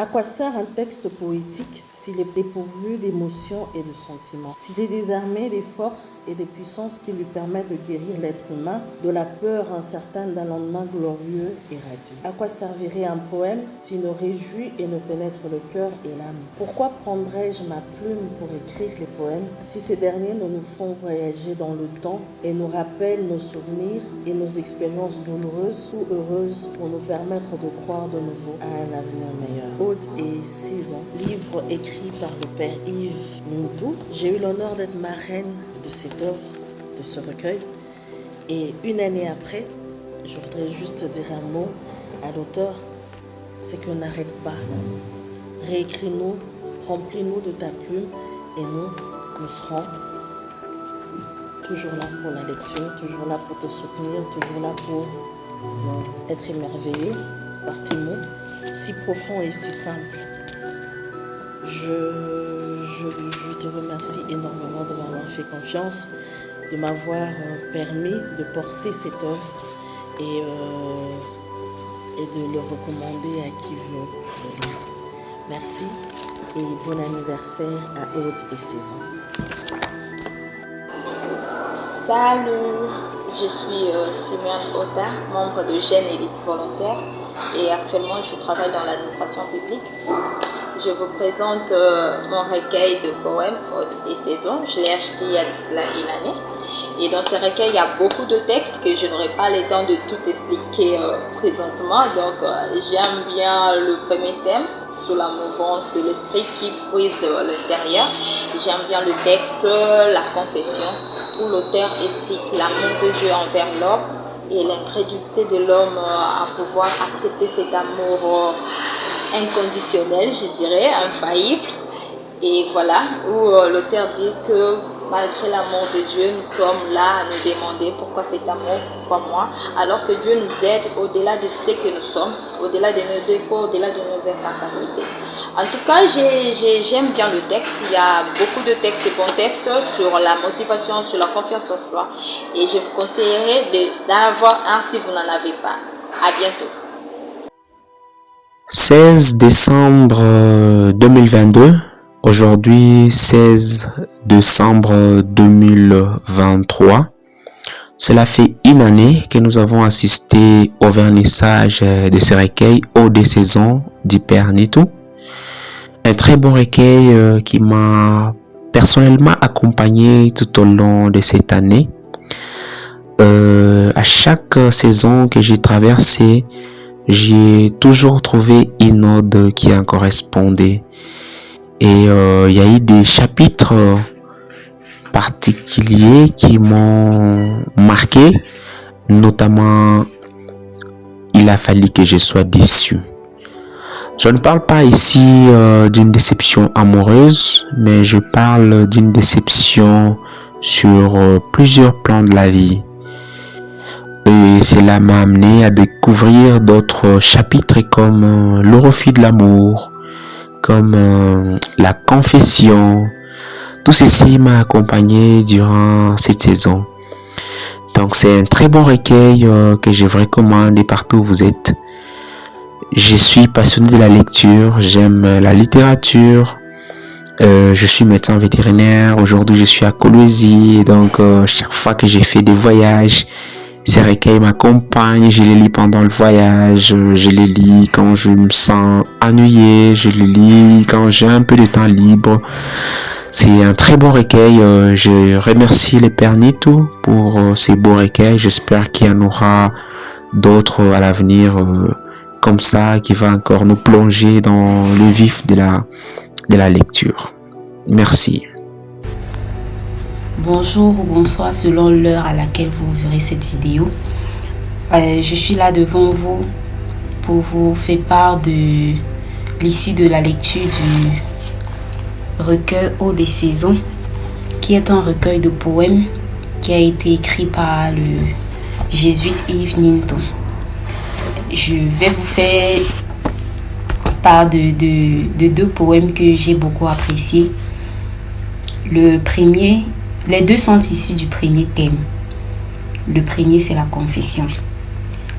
À quoi sert un texte poétique s'il est dépourvu d'émotions et de sentiments, s'il est désarmé des forces et des puissances qui lui permettent de guérir l'être humain de la peur incertaine d'un lendemain glorieux et radieux? À quoi servirait un poème s'il ne réjouit et ne pénètre le cœur et l'âme? Pourquoi prendrais-je ma plume pour écrire les poèmes si ces derniers ne nous font voyager dans le temps et nous rappellent nos souvenirs et nos expériences douloureuses ou heureuses pour nous permettre de croire de nouveau à un avenir meilleur? Aude et Saison, livre écrit par le père Yves Mintou. J'ai eu l'honneur d'être marraine de cette œuvre, de ce recueil. Et une année après, je voudrais juste dire un mot à l'auteur, c'est que n'arrête pas. Réécris-nous, remplis-nous de ta plume et nous serons toujours là pour la lecture, toujours là pour te soutenir, toujours là pour être émerveillé par tes mots, si profonds et si simples. Je te remercie énormément de m'avoir fait confiance, de m'avoir permis de porter cette œuvre et de le recommander à qui veut le lire. Merci et bon anniversaire à Aude et Saison. Salut, je suis Simeone Ota, membre de Jeunes Élite Volontaire et actuellement je travaille dans l'administration publique. Je vous présente mon recueil de poèmes Aude et Saison. Je l'ai acheté il y a une année. Et dans ce recueil, il y a beaucoup de textes que je n'aurai pas le temps de tout expliquer présentement. Donc j'aime bien le premier thème, sous la mouvance de l'esprit qui brise de l'intérieur. J'aime bien le texte, la confession, où l'auteur explique l'amour de Dieu envers l'homme et l'incrédulité de l'homme à pouvoir accepter cet amour inconditionnel, je dirais, infaillible. Et voilà, où l'auteur dit que malgré l'amour de Dieu, nous sommes là à nous demander pourquoi cet amour, pourquoi moi, alors que Dieu nous aide au-delà de ce que nous sommes, au-delà de nos défauts, au-delà de nos incapacités. En tout cas, j'aime bien le texte. Il y a beaucoup de textes et bons textes sur la motivation, sur la confiance en soi. Et je vous conseillerais d'en avoir un si vous n'en avez pas. À bientôt. 16 décembre 2022. Aujourd'hui, 16 décembre 2023. Cela fait une année que nous avons assisté au vernissage de ce recueil Aude et Saison d'Hyper Nitou. Un très bon recueil qui m'a personnellement accompagné tout au long de cette année. À chaque saison que j'ai traversée, j'ai toujours trouvé une ode qui en correspondait. Et il y a eu des chapitres particuliers qui m'ont marqué, notamment il a fallu que je sois déçu. Je ne parle pas ici d'une déception amoureuse, mais je parle d'une déception sur plusieurs plans de la vie. Et cela m'a amené à découvrir d'autres chapitres comme le refus de l'amour, comme la confession. Tout ceci m'a accompagné durant cette saison. Donc c'est un très bon recueil que je vous recommande partout où vous êtes. Je suis passionné de la lecture, j'aime la littérature. Je suis médecin vétérinaire. Aujourd'hui je suis à Kolwezi. Donc chaque fois que j'ai fait des voyages, ces recueils m'accompagnent, je les lis pendant le voyage, je les lis quand je me sens ennuyé, je les lis quand j'ai un peu de temps libre. C'est un très bon recueil. Je remercie le Père Nitou pour ces beaux recueils. J'espère qu'il y en aura d'autres à l'avenir comme ça, qui va encore nous plonger dans le vif de la lecture. Merci. Bonjour ou bonsoir selon l'heure à laquelle vous verrez cette vidéo. Je suis là devant vous pour vous faire part de l'issue de la lecture du recueil Aude et Saison, qui est un recueil de poèmes qui a été écrit par le jésuite Yves Mintou. Je vais vous faire part de deux poèmes que j'ai beaucoup appréciés. Les deux sont issus du premier thème. Le premier, c'est la confession.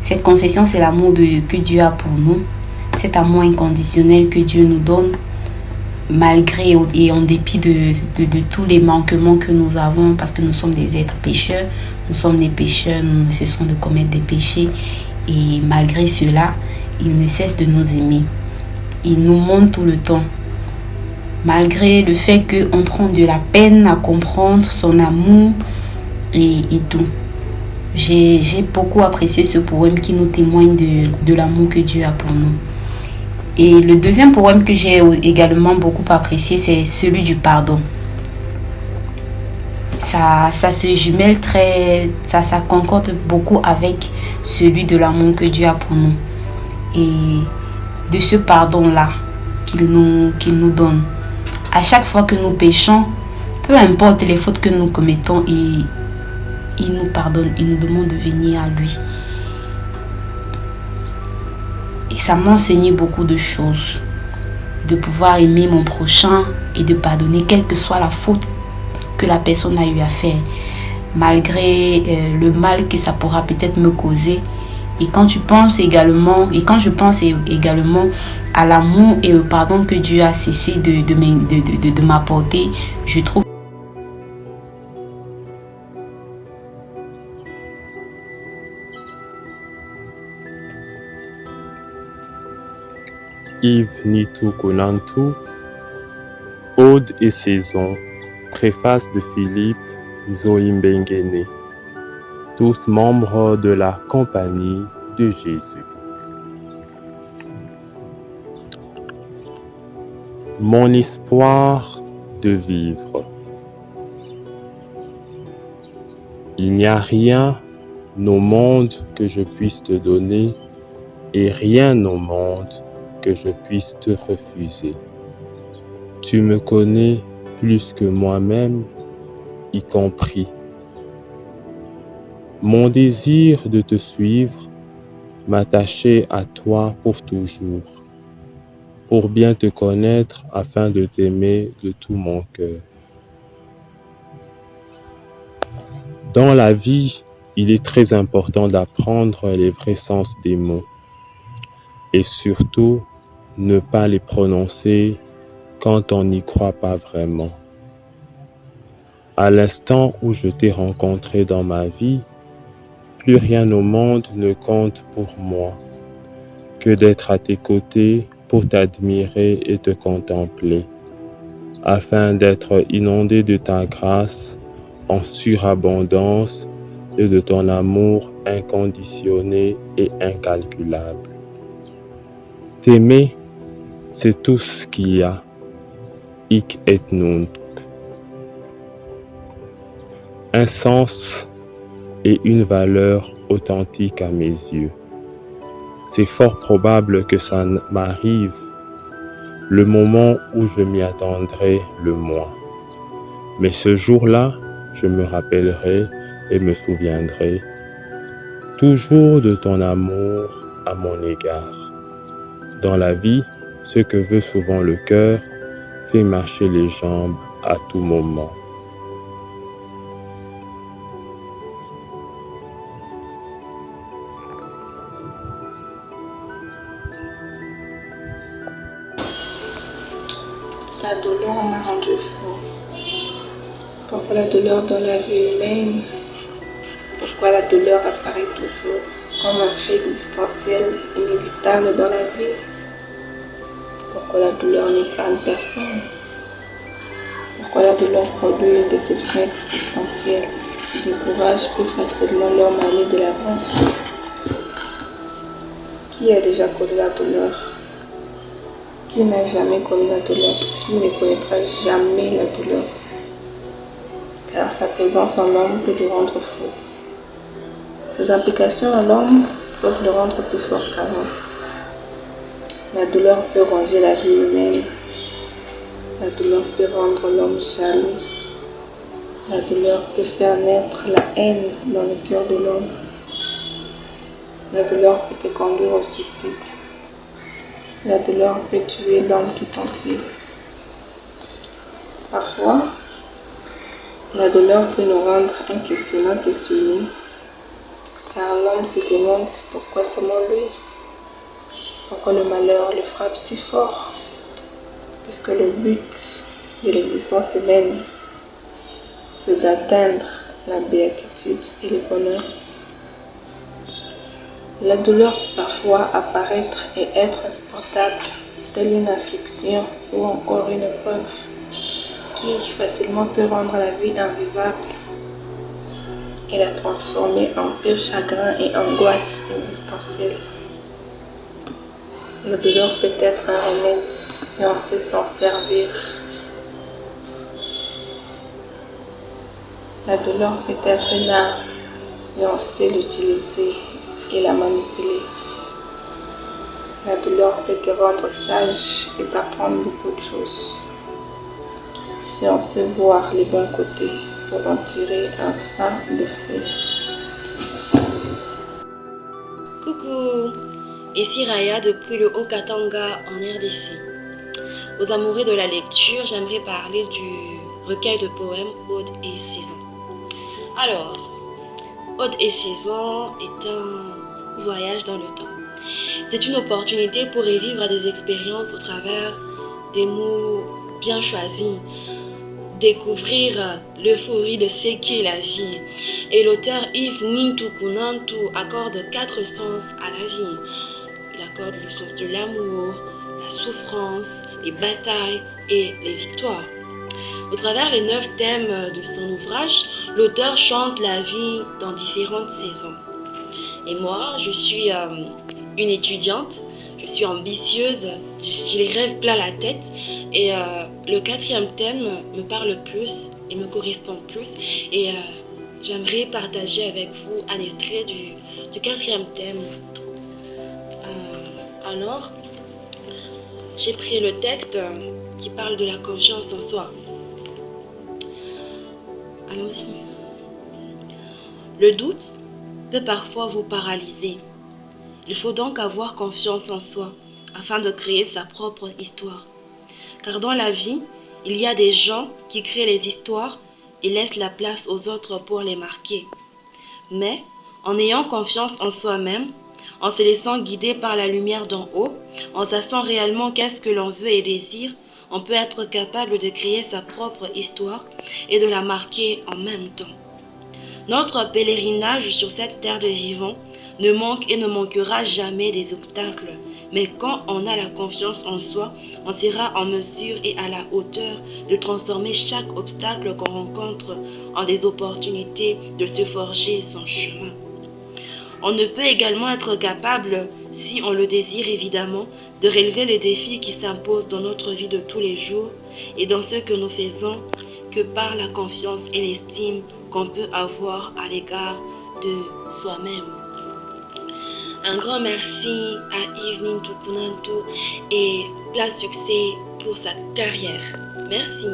Cette confession, c'est l'amour que Dieu a pour nous. cet amour inconditionnel que Dieu nous donne, malgré et en dépit de tous les manquements que nous avons, parce que nous sommes des êtres pécheurs, nous sommes des pécheurs, nous ne cessons de commettre des péchés, et malgré cela, il ne cesse de nous aimer. Il nous montre tout le temps, malgré le fait qu'on prend de la peine à comprendre son amour et tout. J'ai beaucoup apprécié ce poème qui nous témoigne de l'amour que Dieu a pour nous. Et le deuxième poème que j'ai également beaucoup apprécié, c'est celui du pardon. Ça se jumelle ça concorde beaucoup avec celui de l'amour que Dieu a pour nous. Et de ce pardon-là qu'il nous donne. À chaque fois que nous péchons, peu importe les fautes que nous commettons, il nous pardonne, il nous demande de venir à lui. Et ça m'a enseigné beaucoup de choses. De pouvoir aimer mon prochain et de pardonner quelle que soit la faute que la personne a eu à faire. Malgré le mal que ça pourra peut-être me causer. Et quand je pense également à l'amour et au pardon que Dieu a cessé de m'apporter, je trouve Yves Nitu Konantu, Aude et Saison, préface de Philippe Zoimbengene, tous membres de la Compagnie de Jésus. Mon espoir de vivre. Il n'y a rien au monde que je puisse te donner et rien au monde que je puisse te refuser. Tu me connais plus que moi-même, y compris. Mon désir de te suivre, m'attacher à toi pour toujours, pour bien te connaître afin de t'aimer de tout mon cœur. Dans la vie, il est très important d'apprendre les vrais sens des mots et surtout ne pas les prononcer quand on n'y croit pas vraiment. À l'instant où je t'ai rencontré dans ma vie, plus rien au monde ne compte pour moi que d'être à tes côtés pour t'admirer et te contempler, afin d'être inondé de ta grâce en surabondance et de ton amour inconditionné et incalculable. T'aimer, c'est tout ce qu'il y a. Hic et nunc. Un sens et une valeur authentique à mes yeux. C'est fort probable que ça m'arrive le moment où je m'y attendrai le moins. Mais ce jour-là, je me rappellerai et me souviendrai toujours de ton amour à mon égard. Dans la vie, ce que veut souvent le cœur fait marcher les jambes à tout moment. La douleur m'a rendu fou. Pourquoi la douleur dans la vie humaine? Pourquoi la douleur apparaît toujours comme un fait existentiel inévitable dans la vie? Pourquoi la douleur n'épargne personne? Pourquoi la douleur produit une déception existentielle qui décourage plus facilement l'homme à aller de l'avant? Qui a déjà connu la douleur? Qui n'a jamais connu la douleur? Qui ne connaîtra jamais la douleur? Car sa présence en l'homme peut le rendre fou. Ses implications en l'homme peuvent le rendre plus fort qu'avant. La douleur peut ronger la vie humaine. La douleur peut rendre l'homme jaloux. La douleur peut faire naître la haine dans le cœur de l'homme. La douleur peut te conduire au suicide. La douleur peut tuer l'homme tout entier. Parfois, la douleur peut nous rendre inquestionnants, questionnés, car l'homme se demande pourquoi seulement lui. pourquoi le malheur les frappe si fort, puisque le but de l'existence humaine, c'est d'atteindre la béatitude et le bonheur. La douleur peut parfois apparaître et être insupportable, telle une affliction ou encore une épreuve qui facilement peut rendre la vie invivable et la transformer en pire chagrin et angoisse existentielle. La douleur peut être un remède si on sait s'en servir. La douleur peut être une arme si on sait l'utiliser et la manipuler. La douleur peut te rendre sage et t'apprendre beaucoup de choses si on sait voir les bons côtés pour en tirer enfin des fruits. Coucou, ici Raya depuis le Haut-Katanga en RDC. Aux amoureux de la lecture, j'aimerais parler du recueil de poèmes Aude et Saison. Alors, Aude et Saison est un voyage dans le temps. C'est une opportunité pour revivre des expériences au travers des mots bien choisis, découvrir l'euphorie de ce qu'est la vie. Et l'auteur Yves Nintukunantu accorde 4 sens à la vie. Il accorde le sens de l'amour, la souffrance, les batailles et les victoires. Au travers les 9 thèmes de son ouvrage, l'auteur chante la vie dans différentes saisons. Et moi, je suis une étudiante, je suis ambitieuse, j'ai les rêves plein la tête et le 4e thème me parle plus et me correspond plus et j'aimerais partager avec vous un extrait du 4e thème. Alors, j'ai pris le texte qui parle de la confiance en soi. Allons-y. Le doute peut parfois vous paralyser. Il faut donc avoir confiance en soi afin de créer sa propre histoire. Car dans la vie, il y a des gens qui créent les histoires et laissent la place aux autres pour les marquer. Mais en ayant confiance en soi-même, en se laissant guider par la lumière d'en haut, en sachant réellement qu'est-ce que l'on veut et désire, on peut être capable de créer sa propre histoire et de la marquer en même temps. Notre pèlerinage sur cette terre de vivants ne manque et ne manquera jamais des obstacles. Mais quand on a la confiance en soi, on sera en mesure et à la hauteur de transformer chaque obstacle qu'on rencontre en des opportunités de se forger son chemin. On ne peut également être capable, si on le désire évidemment, de relever les défis qui s'imposent dans notre vie de tous les jours et dans ce que nous faisons que par la confiance et l'estime qu'on peut avoir à l'égard de soi-même. Un grand merci à Yves Nintukunantu et plein succès pour sa carrière. Merci.